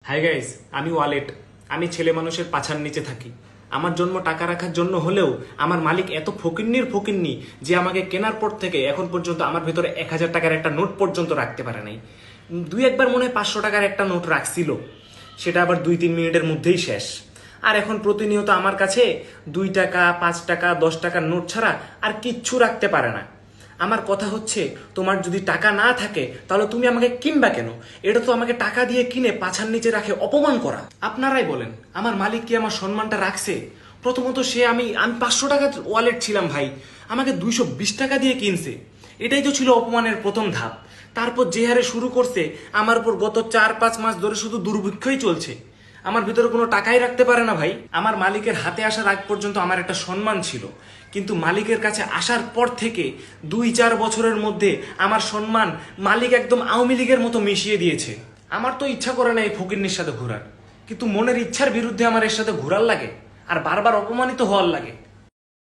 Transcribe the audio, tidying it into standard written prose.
Hi guys, আমি wallet. আমি ছেলে মানুষের পাছার নিচে থাকি। আমার জন্ম টাকা রাখার জন্য হলেও আমার মালিক এত ফকিন্নি যে আমাকে কেনার পর থেকে এখন পর্যন্ত আমার ভেতরে 1,000 টাকার একটা নোট পর্যন্ত রাখতে পারে নাই। দুই একবার মনে হয় 500 টাকার একটা নোট রাখছিল, সেটা আবার 2-3 মিনিটের মধ্যেই শেষ। আর এখন প্রতিনিয়ত আমার কাছে 2 টাকা, 5 টাকা, 10 টাকার নোট ছাড়া আর কিচ্ছু রাখতে পারে না। আমার কথা হচ্ছে, তোমার যদি টাকা না থাকে তাহলে তুমি আমাকে কিনবা কেন? এটা তো আমাকে টাকা দিয়ে কিনে পাছার নিচে রাখে অপমান করা। আপনারাই বলেন, আমার মালিক কি আমার সম্মানটা রাখছে? প্রথমত সে আমি 500 টাকার ওয়ালেট ছিলাম ভাই, আমাকে 220 টাকা দিয়ে কিনছে। এটাই তো ছিল অপমানের প্রথম ধাপ। তারপর যে হারে শুরু করছে, আমার উপর গত 4-5 মাস ধরে শুধু দুর্ভিক্ষই চলছে। আমার ভিতরে কোনো টাকাই রাখতে পারে না ভাই। আমার মালিকের হাতে আসার আগ পর্যন্ত আমার একটা সম্মান ছিল, কিন্তু মালিকের কাছে আসার পর থেকে 2-4 বছরের মধ্যে আমার সম্মান মালিক একদম আওয়ামী লীগের মতো মিশিয়ে দিয়েছে। আমার তো ইচ্ছা করে না এই ফকিন্নির সাথে ঘোরার, কিন্তু মনের ইচ্ছার বিরুদ্ধে আমার এর সাথে ঘোরার লাগে আর বারবার অপমানিত হওয়ার লাগে।